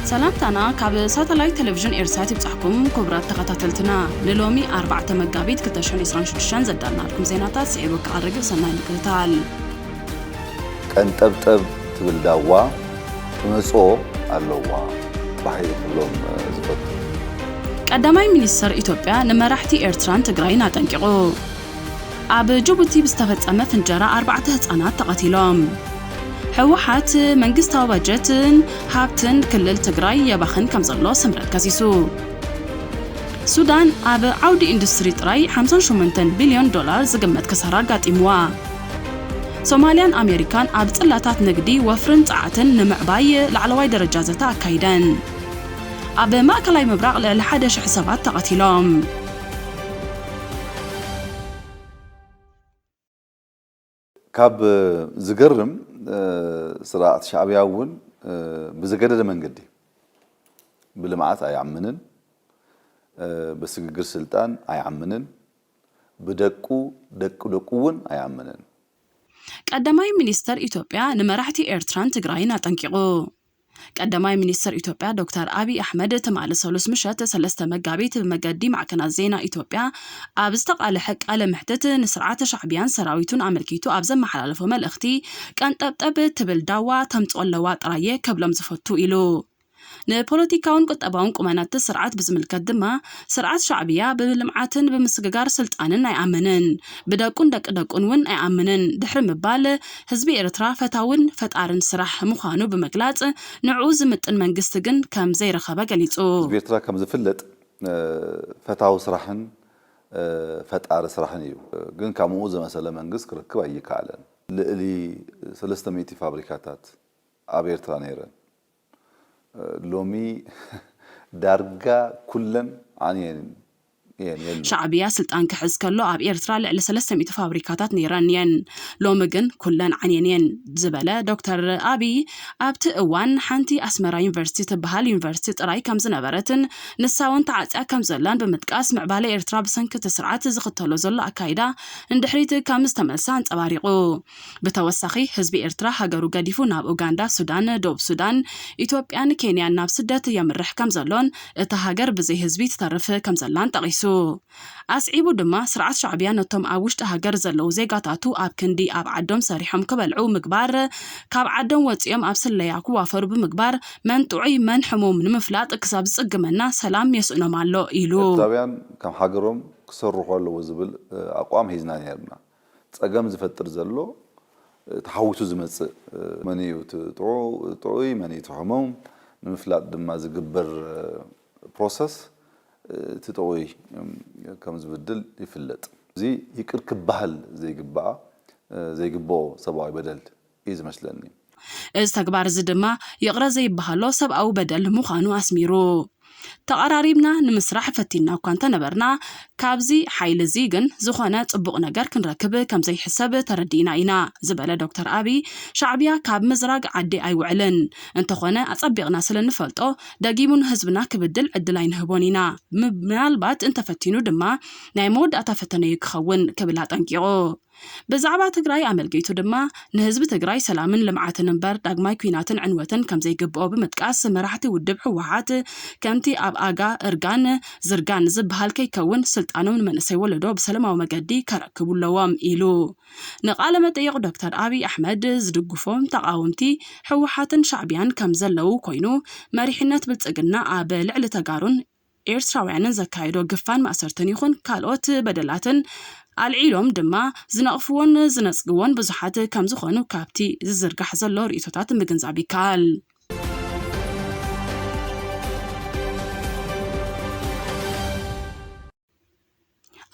سلامتنا كاب ساتلايت تلفزيون إرسات بتحكم كبرات تخطاتلتنا للومي 4 مجابيت كتشون إسران شدشان زدنا لكم زيناتات سعيبك على الرجل سناين كتال كنت تبل دوا تمسو اللوا بحي كلهم زفت قدامي منيستر إثيوبيا نمرحتي إرتران تجراين تنقعو أب جيبوتي بستفتح فنجرة 4 هتصانات تقتلهم حوحات منجستها وجتن هابتن كلل تجراي يبخن كم زلوا سمرت كاسيسو السودان أب عودي إندستري تراي 58 بليون دولار زقمت كسرات قاتموا سوماليان أمريكان أب تلاتات نقدي وفرن تعاتن نمعباي لعلواي درجازتا أكايدن أب ماكلاي مبرق لحدش حسابات تقتلهم كاب زقرم صراعات شعبياون بزقدد منقدي بلمعات أي عمنن بسقر سلطان أي عمنن بدقون أي عمنن قدامي منيستر إثيوبيا نمرحتي إرتران تجراين تنقعو قدامي منيستر إثيوبيا دكتور أبي أحمد تمال سولس مشات سلسة مجابيت بمجدي مع كنازينا إثيوبيا أبستقال حق على محتت نسرعات شعبيان سراويتون أمريكيتو أبزم محل فما الأختي كانت تبل دوا تمتقلوات رايه قبل مزفتو إلو نبوليتيكاون قطباون قمانات سرعات بزملكت دما سرعات شعبيه بلمعاتن بمسغغار سلطانن ايامنن بدقون دقون ون ايامنن دحر مبال حزبي ارترا فتاون فتارن سراح مخانو بمغلاص نعوز مطن منግስት ግን ከም ዘይረኸበ ገሊጹ حزبي ارترا ከም ዝፍለጥ ፈታው ስራሕን ፈጣር ስራሕን እዩ ግን ከምኡ ዝመሰለ መንግስት ክርክብ ኣይካለን ልዕሊ 300 ፋብሪካታት ኣብ ኤርትራ ነይረን لومي دارجا كلن عنين شعبية سلطان كحز كله عب إيرترا لعل 300 فابريكاتات نيرانيين لومجن كلن عنينين زبالة دكتور أبي أبت أوان حنتي أسمرا يونيفرسيتي تبهال يونيفرسيتي رأي كم زنبرتن نساون تعت كم زلان بمتقاس معبالة إيرترا بسنك تسرعات زغطلو زل أكايدا اندحريت كم استملسان تباريقو بتوسخي حزب إيرترا هاجرو قديفو ناب أوغندا سودان دوب سودان إثيوبيان كينيا ناب سدت يمرح كم زلون تهاجر بزي حزبي تطرف كم زلان تقيسو أسعيبو دما سرعات شعبيان نتوم أوشت هاجر زلو زيغاتاتو أب كندي أب عدوم ساريحهم كبلعو مقبار كاب عدوم وطيام أبسل لياكو وافرو بمقبار من طعي من حموم نمفلات اكساب سقمنا سلام يسؤنا مالو إيلو إرتراويان كم حاجرهم كسرحوا له وزبل أقوام هيزنا نيرنا تسقم زفتر زلو تحوتو زمص منيو طعي منيو حموم نمفلات دما زقبر بروسس تطوي كم زبدل يفلت زي يكرك بحل زي قبو سبعي بدل إذا مشلني استكبار زدما يقرأ زي بحلو سبعو بدل مخانو أسميرو تقراريبنا نمسرح فتينا وكانت نبرنا كابزي حيل زيغن زخونا تبق نجار كنركب كم زي حساب تردينا إنا زبالة دكتور أبي شعبيا كاب مزراق عدي أي وعلن انت خونا أطبقنا سلن فلتو داقيمون هزبنا كبدل عدلين هبونينا مالبات انت فتينو دما نايمود أتفتني يكخون كبلات انكيغو بزعبا تجراي عمل جيتو دما نهزب تجراي سلامن لمعاتن نبر داقماي كويناتن عنوتن كم زي قبقو بمتقاس مراحتي ودب حوحات كمتي أب آقا إرقان زرقان زب هالكي كون سلطانون من سيولدو بسلامة ومقادي كركبو اللوام إيلو نقال متيق دكتور أبي أحمد زدقفوم تقاومتي حوحاتن شعبيان كم زلو كوينو مريحنات بلتقنا أب لعل تقارون إيرتراويانن زكايدو قفان مأسرتن يخون كالوت بدلاتن العيلهم دما زنقفون زنسقون بزحات كم زخونو كابتي زرقح زلو رئيسوتات مجنزعبي كال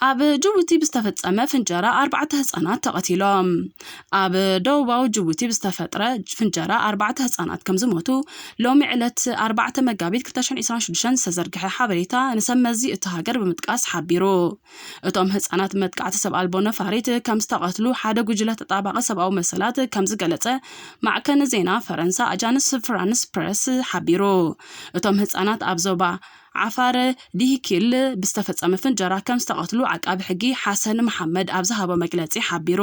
أب جيبوتي بستفترة فنجرة 4 هتصانات تقتلهم أب دوباو جيبوتي بستفترة فنجرة 4 هتصانات كم زموتو لو معلت 4 مجابيت كتاشن إسران شدشان سزرقح حبريتا نسمى زي اتهاجر بمتقاس حبيرو اتوم هتصانات متقعت سبع البونة فاريت كم استقتلو حدا جوجلة تطابق سبعو مسلات كم زقلته مع كان زينا فرنسا أجانس فرانس بريس حبيرو اتوم هتصانات أبزوبا ዓፋር ዲሂኪል ብዝተፈጸመ ፍንጀራ ከም ዝተቐትሉ ዓቃቢ ሕጊ ሓሰን መሐመድ ኣብ ዝሃቦ መግለጺ ሓቢሩ።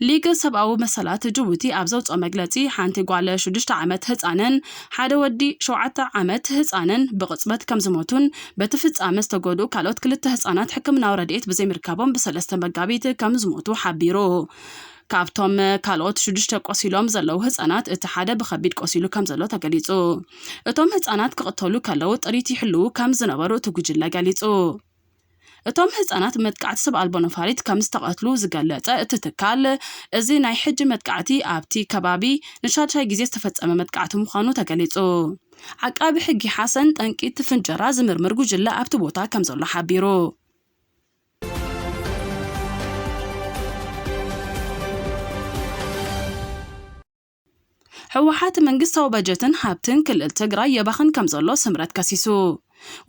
ሊግ ሰብኣዊ መሰላት ጅቡቲ ኣብ ዘውፅኦ መግለጺ ሓንቲ ጓል 6 ዓመት ህፃንን ሓደ ወዲ 7 ዓመት ህፃንን ብቕጽበት ከም ዝሞቱን በቲ ፍጻመ ዝተጎድኡ ካልኦት 2 ህፃናት ሕክምናዊ ረድኤት ብዘይምርካቦም ብ3 መጋቢት ከም ዝሞቱ ሓቢሩ። ካብቶም ካልኦት 6 ቆሲሎም ዘለው ህፃናት እቲ ሓደ ብከቢድ ቆሲሉ ከም ዘሎ ተገሊጹ። እቶም ህፃናት ክቕተሉ ከለው ጥሪት ይሕልው ከም ዝነበሩ እቲ ጉጅለ ገሊጹ። እቶም ህፃናት መጥቃዕቲ ሰብ ኣልቦ ነፋሪት ከም ዝተቐትሉ ዝገለጸ እቲ ትካል እዚ ናይ ሕጂ መጥቃዕቲ ኣብቲ ከባቢ ንሻድሻይ ግዜ ዝተፈጸመ መጥቃዕቲ ምዃኑ ተገሊጹ። ዓቃቢ ሕጊ ሓሰን ጠንቂት ፍንጀራ ዝምርምር ጉጅለ ኣብቲ ቦታ ከም ዘሎ ሓቢሩ። ሕወሓት መንግስታዊ በጀትን ሃብትን ክልል ትግራይ የባኽን ከም ዘሎ ስምረት ከሲሱ።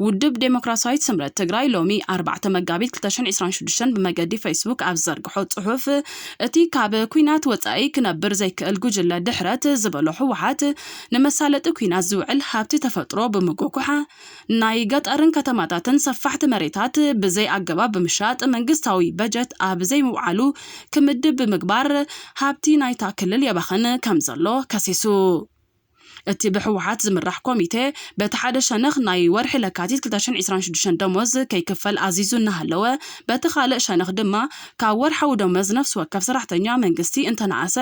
ውድብ ዴሞክራሲያዊት ስምረት ትግራይ ሎሚ 4 መጋቢት 2026 ብመገዲ ፌስቡክ ኣብ ዘርግሖ ጽሑፍ እቲ ካብ ኩናት ወጻኢ ክነብር ዘይክእል ጉጅለ ድሕረት ዝበሎ ሕወሓት ንመሳለጢ ኩናት ዝውዕል ሃብቲ ተፈጥሮ ብምጉኩሓ ናይ ገጠርን ከተማታትን ሰፋሕቲ መሬታት ብዘይ ኣገባብ ብምሻጥ መንግስታዊ በጀት ኣብ ዘይምውዓሉ ክምድብ ብምግባር ሃብቲ ናይታ ክልል የባኽን ከም ዘሎ ከሲሱ። እቲ ብሕወሓት ዝምራሕ ኮሚቴ በቲ ሓደ ሸነኽ ናይ ወርሒ ለካቲት 2026 ደሞዝ ከይክፈል ኣዚዙ እናሃለወ በቲ ካልእ ሸነኽ ድማ ካብ ወርሓዊ ደሞዝ ነፍሲ ወከፍ ሰራሕተኛ መንግስቲ እንተነኣሰ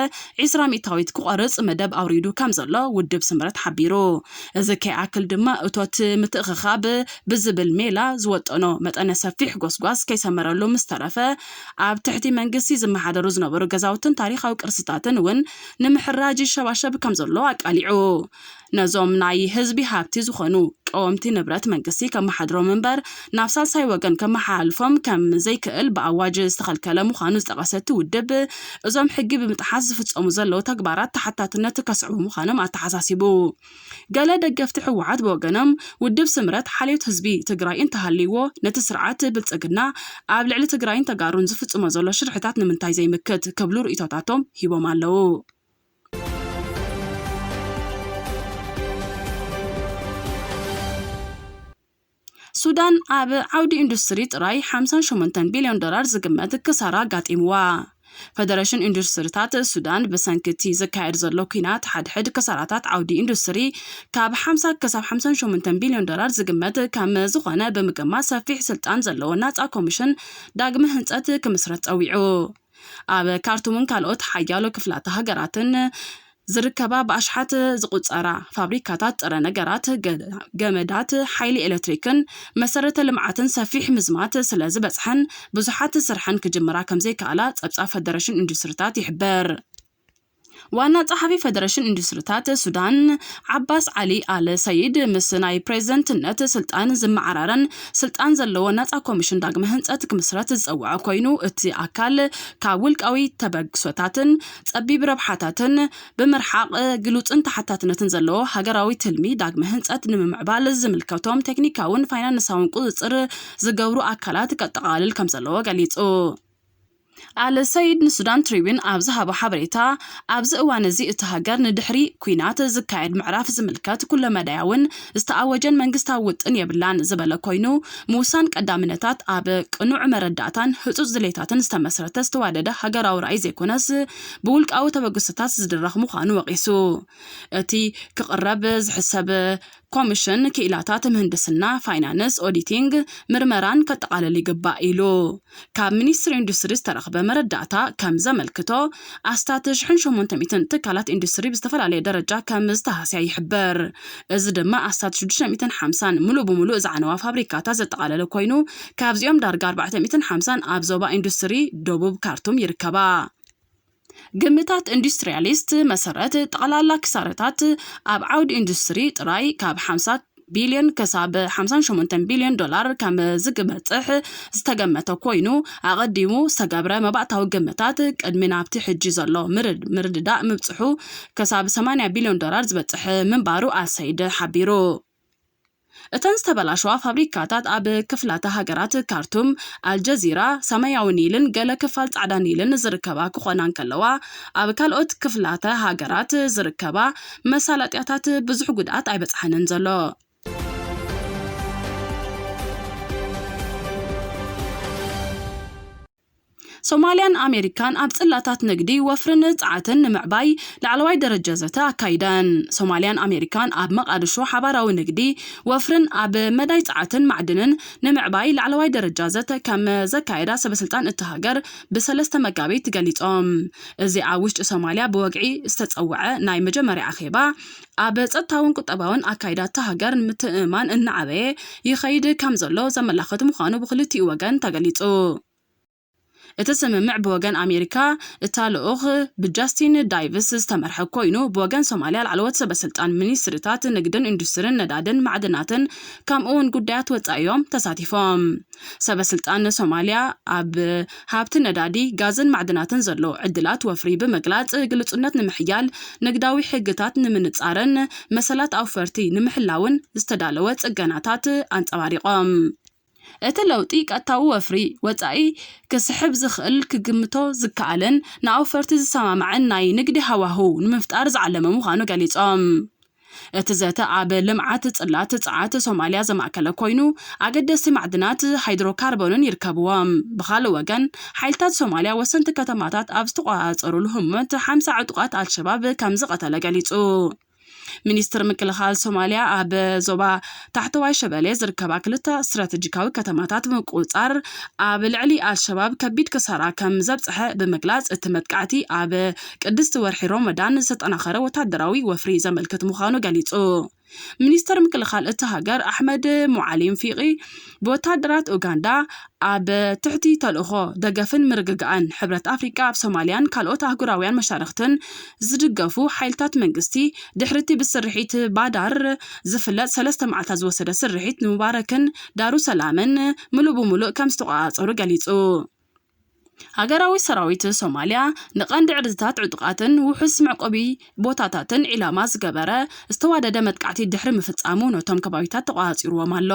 20 ሚእታዊት ክቆርጽ መደብ ኣውሪዱ ከም ዘሎ ውድብ ስምረት ሓቢሩ። እዚ ከይኣክል ድማ እቶት ምትእኽኻብ ብዝብል ሜላ ዝወጠኖ መጠነ ሰፊሕ ጎስጓስ ከይሰመረሉ ምስተረፈ ኣብ ትሕቲ መንግስቲ ዝመሓደሩ ዝነበሩ ገዛውትን ታሪኻዊ ቅርስታትን እውን ንምሕራጅ ሸባሸብ ከም ዘሎ ኣቃሊዑ። ነዞም ናይ ህዝቢ ሃብቲ ዝኾኑ ቀወምቲ ንብረት መንግስቲ ከመሓድሮም እምበር ናብ ሳልሳይ ወገን ከመሓላልፎም ከም ዘይክእል ብኣዋጅ ዝተኸልከለ ምዃኑ ዝጠቐሰቲ ውድብ እዞም ሕጊ ብምጥሓስ ዝፍጸሙ ዘለው ተግባራት ተሓታትነት ከስዕቡ ምዃኖም ኣተሓሳሲቡ። ገለ ደገፍቲ ሕወሓት ብወገኖም ውድብ ስምረት ሓልዮት ህዝቢ ትግራይ እንተሃልይዎ ነቲ ስርዓት ብልጽግና ኣብ ልዕሊ ትግራይን ተጋሩን ዝፍጽሞ ዘሎ ሽርሕታት ንምንታይ ዘይምክት ክብሉ ርእቶታቶም ሂቦም ኣለው። ሱዳን ኣብ ዓውዲ ኢንዱስትሪ ጥራይ $58 ቢልዮን ዝግመት ክሳራ ጋጢምዋ። ፌደሬሽን ኢንዱስትሪታት ሱዳን በሰንክቲ ዝካየድ ዘሎ ኩናት ሓድሕድ ክሳራታት ዓውዲ ኢንዱስትሪ ካብ 50 ክሳብ $58 ቢልዮን ዝግመት ከም ዝኾነ ብምግማት ሰፊሕ ስልጣን ዘለዎ ናጻ ኮሚሽን ዳግመ ህንጸት ክምስረት ጸዊዑ። ኣብ ካርቱምን ካልኦት ሓያሎ ክፍላተ ሃገራትን ዝርከባ ብኣሽሓት ዝቁጸራ ፋብሪካታት ጥረ ነገራት ገመዳት ሓይሊ ኤሌክትሪክን መሰረተ ልምዓትን ሰፊሕ ምዝማት ስለ ዝበጽሐን ብዙሓት ስርሐን ክጅምራ ከም ዘይከኣላ ጸብጻብ ፌደሬሽን ኢንዱስትሪታት ይሕበር። ዋና ጸሓፊ ፌደሬሽን ኢንዱስትሪታት ሱዳን ዓባስ ዓሊ አል ሰይድ ምስ ናይ ፕሬዝደንትነት ስልጣን ዝመዓራረን ስልጣን ዘለዎ ናጻ ኮሚሽን ዳግመ ህንጸት ክምስረት ዝጸውዐ ኮይኑ እቲ ኣካል ካብ ውልቃዊ ተበግሶታትን ጸቢብ ረብሓታትን ብምርሓቕ ግሉጽን ተሓታትነትን ዘለዎ ሃገራዊ ትልሚ ዳግመ ህንጸት ንምምዕባል ዝምልከቶም ቴክኒካውን ፋይናንሳውን ቁጽጽር ዝገብሩ ኣካላት ከጠቓልል ከም ዘለዎ ገሊጹ። አል ሰይድ ንሱዳን ትሪቢን ኣብ ዝሃቦ ሓበሬታ ኣብዚ እዋን እዚ እቲ ሃገር ንድሕሪ ኩናት ዝካየድ ምዕራፍ ዝምልከት ኩለ መዳያውን ዝተኣወጀን መንግስታዊ ውጥን የብላን ዝበለ ኮይኑ ምውሳን ቀዳምነታት ኣብ ቅኑዕ መረዳእታን ህጹጽ ድሌታትን ዝተመስረተ ዝተዋደደ ሃገራዊ ራእይ ዘይኮነስ ብውልቃዊ ተበግሶታት ዝድረኽ ምዃኑ ወቂሱ። እቲ ክቕረብ ዝሕሰብ ኮሚሽን ክኢላታት ምህንድስና፣ ፋይናንስ፣ ኦዲቲንግ፣ ምርመራን ከጠቃለል ይግባእ ኢሉ። ካብ ሚኒስትሪ ኢንዱስትሪ ዝተረኸበ መረዳእታ ከም ዘመልክቶ ኣስታት 1800 ትካላት ኢንዱስትሪ ብዝተፈላለየ ደረጃ ከም ዝተሃስያ ይሕበር። እዚ ድማ ኣስታት 650 ሙሉእ ብምሉእ ዝዓነዋ ፋብሪካታት ዘጠቃለለ ኮይኑ ካብዚኦም ዳርጋ 450 ኣብ ዞባ ኢንዱስትሪ ደቡብ ካርቱም ይርከባ። ግምታት ኢንዱስትሪያሊስት መሰረት ጠቕላላ ክሳረታት ኣብ ዓውዲ ኢንዱስትሪ ጥራይ ካብ 50 ቢልዮን ክሳብ $58 ቢልዮን ከም ዝግበጽሕ ዝተገመተ ኮይኑ ኣቐዲሙ ዝተገብረ መባእታዊ ግምታት ቅድሚ ናብቲ ሕጂ ዘሎ ምርድዳእ ምብጽሑ ክሳብ $80 ቢልዮን ዝበጽሕ ምንባሩ ኣልሰይድ ሓቢሩ። እተን ዝተበላሸዋ ፋብሪካታት ኣብ ክፍላተ ሃገራት ካርቱም፣ አልጀዚራ፣ ሰማያዊ ኒልን ገለ ክፋል ጻዕዳ ኒልን ዝርከባ ክኾናን ከለዋ ኣብ ካልኦት ክፍላተ ሃገራት ዝርከባ መሳለጥያታት ብዙሕ ጉድኣት ኣይበጽሐንን ዘሎ። ሶማሊያን አሜሪካን ኣብ ጽላታት ንግዲ ወፍርን ጻዓትን ንምዕባይ ላዕለዋይ ደረጃ ዘተ ኣካይደን ሶማሊያን አሜሪካን ኣብ መቃድሾ ሓባራዊ ንግዲ ወፍርን ኣብ መዳይ ጻዓትን ማዕድንን ንምዕባይ ላዕለዋይ ደረጃ ዘተ ከም ዘካይዳ ሰበስልጣን እቲ ሃገር ብ3 መጋቢት ገሊጾም እዚ ኣብ ውሽጢ ሶማሊያ ብወግዒ ዝተጸውዐ ናይ መጀመርያ ኣኼባ ኣብ ጸጥታውን ቁጠባውን ኣካይዳ እቲ ሃገር ምትእማን እናዓበየ ይኸይድ ከም ዘሎ ዘመላኽት ምዃኑ ብክልቲኡ ወገን ተገሊጹ እቲ ስምምዕ ብወገን አሜሪካ እታልኡኽ ብጃስቲን ዳይቭስ ዝተመርሐ ኮይኑ ብወገን ሶማሊያ ላዕለዎት ሰበስልጣን ሚኒስትርታት ንግድን ኢንዱስትሪን ነዳድን ማዕድናትን ከምኡውን ጉዳያት ወጻኢዮም ተሳቲፎም ሰበስልጣን ሶማሊያ ኣብ ሃብቲ ነዳዲ ጋዝን ማዕድናትን ዘሎ ዕድላት ወፍሪ ብምግላጽ ግልጽነት ንምሕያል ንግዳዊ ሕግታት ንምንጻርን መሰላት ኣውፈርቲ ንምሕላውን ዝተዳለወ ጽገናታት አንጸባሪቆም እቲ ለውጢ ቀጥታዊ ወፍሪ ወጻኢ ክስሕብ ዝኽእል ክግምቶ ዝከኣልን ንኣውፈርቲ ዝሰማማዕን ናይ ንግዲ ሃዋህው ንምፍጣር ዝዓለመ ምዃኑ ገሊጾም እቲ ዘተ ኣብ ልምዓት ጽላት ጻዓት ሶማሊያ ዘማእከለ ኮይኑ ኣገደስቲ ማዕድናት ሃይድሮካርቦንን ይርከብዎም ብኻልእ ወገን ሓይልታት ሶማሊያ ወሰንቲ ከተማታት ኣብ ዝተቆጻጸሩሉ ህሞት 50 ዕጡቃት አልሸባብ ከም ዝቀተለ ገሊጹ ሚኒስትር ምክልኻል ሶማሊያ ኣብ ዞባ ታሕተዋይ ሸበሌ ዝርከባ ክልተ ስትራቴጂካዊ ከተማታት ምቁጻር ኣብ ልዕሊ አልሸባብ ከቢድ ክሳራ ከም ዘብጽሐ ብምግላጽ እቲ መጥቃዕቲ ኣብ ቅድስቲ ወርሒ ሮመዳን ዝተጠናኸረ ወታደራዊ ወፍሪ ዘመልክት ምዃኑ ገሊጹ ሚኒስትር ምክልኻል እቲ ሃገር አሕመድ ሙዓሊም ፊቂ በወታደራት ኡጋንዳ ኣብ ትሕቲ ተልእኾ ደገፍን ምርግጋእን ሕብረት አፍሪካ ኣብ ሶማሊያን ካልኦት አህጉራውያን መሻርክትን ዝድገፉ ሓይልታት መንግስቲ ድሕርቲ ብስርሒት ባዳር ዝፍለጥ 3 መዓልታት ዝወሰደ ስርሒት ንሙባረክን ዳሩ ሰላምን ሙሉእ ብሙሉእ ከም ዝተቆጻጸሩ ገሊጹ ሃገራዊ ሰራዊት ሶማሊያ ንቐንዲ ዕድታት ዕጡቃትን ውሑስ መዕቆቢ ቦታታትን ኢላማ ዝገበረ ዝተዋደደ መጥቃዕቲ ድሕሪ ምፍጻሙ ነቶም ከባቢታት ተቆጻጺርዎም ኣሎ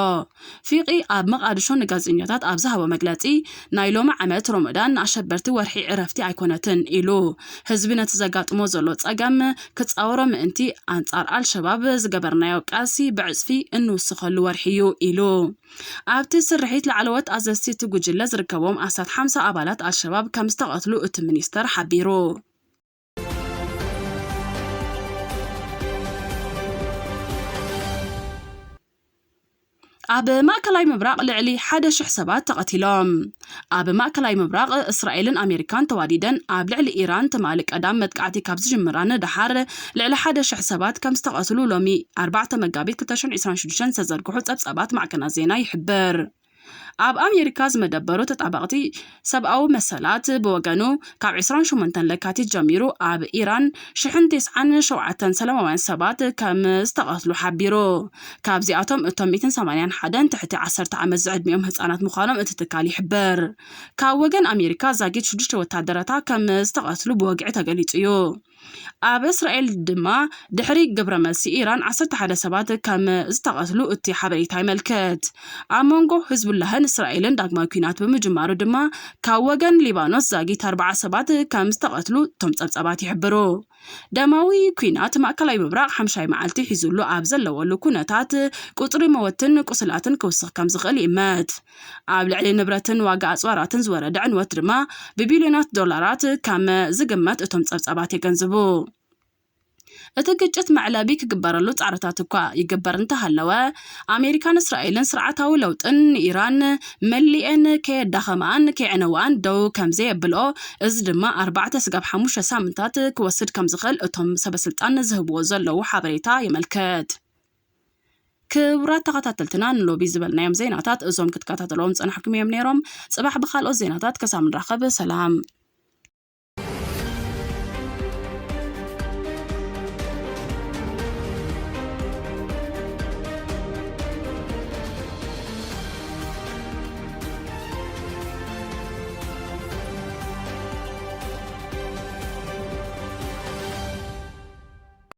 ፊቂ ኣብ መቃድሾ ንጋዜጠኛታት ኣብ ዝሃቦ መግለጺ ናይ ሎሚ ዓመት ሮመዳን ኣሸበርቲ ወርሒ ዕረፍቲ ኣይኮነትን ኢሉ ህዝቢ ነቲ ዘጋጥሞ ዘሎ ጸገም ክጻወሮ ምእንቲ አንጻር አልሸባብ ዝገበርናዮ ቃልሲ ብዕጽፊ እንውስኸሉ ወርሒዩ ኢሉ ኣብቲ ስርሒት ላዕለዎት ኣዘዝቲ ጉጅለ ዝርከቦም 50 ኣባላት አልሸባብ ከም ዝተቀትሉ እቲ ሚኒስተር ሓቢሩ ኣብ ማእከላይ ምብራቅ ልዕሊ 1000 ሰባት ተቐቲሎም ኣብ ማእከላይ ምብራቅ እስራኤልን ኣሜሪካን ተዋዲደን ኣብ ልዕሊ ኢራን ተማሊ ቀዳም መጥቃዕቲ ካብ ዝጅምራን ድሓር ልዕሊ 1000 ሰባት ከም ዝተቐትሉ ሎሚ 4 መጋቢት 2026 ተዘርግሑ ጸብጻባት ማዕከናት ዜና ይሕብር ኣብ አሜሪካ ዝመደበሩ ተጣባቅቲ ሰብኣዊ መሰላት ብወገኑ ካብ 28 ለካቲት ጀሚሩ ኣብ ኢራን 97 ሰላማውያን ሰባት ከም ዝተቐትሉ ሓቢሩ ካብዚኣቶም እቶም 181 ትሕቲ 10 ዓመት ዝዕድሚኦም ህፃናት ምዃኖም እቲ ትካል ይሕብር ካብ ወገን አሜሪካ ዛጊድ 6 ወታደራታ ከም ዝተቐትሉ ብወግዒ ተገሊጹ እዩ ኣብ እስራኤል ድማ ድሕሪ ግብረ መልሲ ኢራን 11 ሰባት ከም ዝተቐትሉ እቲ ሓበሬታ ይመልከት ኣብ መንጎ ህዝቡላህን እስራኤልን ዳግማዊ ኩናት ብምጅማሩ ድማ ካብ ወገን ሊባኖስ ዛጊት 40 ሰባት ከም ዝተቐትሉ እቶም ጸብጻባት ይሕብሩ ደማዊ ኩናት ማእከላይ ምብራቅ 5 መዓልቲ ሒዙሉ ኣብ ዘለወሉ ኩነታት ቁጽሪ መወትን ቁስላትን ክውስኽ ከም ዝኽእል ይመት ኣብ ልዕሊ ንብረትን ዋጋ ኣጽዋራትን ዝወረደ ዕንወት ድማ ብቢልዮናት ዶላራት ከም ዝግመት እቶም ጸብጻባት ይገንዝቡ እቲ ግጭት መዕለቢ ክግበረሉ ጻዕርታት እኳ ይግበር እንተሃለወ ኣሜሪካን እስራኤልን ስርዓታዊ ለውጥን ኢራን መሊአን ከየዳኸማን ከየዕነዋን ደው ከምዘ የብልኦ እዚ ድማ 4-5 ሳምንታት ክወስድ ከም ዝኽእል እቶም ሰበስልጣን ዝህብዎ ዘለዉ ሓበሬታ ይመልከት ክቡራት ተኸታተልትና ንሎቢ ዝበልናዮም ዜናታት እዞም ክትከታተልዎም ጸናሕኩም እዮም ነይሮም ጽባሕ ብኻልኦት ዜናታት ከሳብ ንራኸብ ሰላም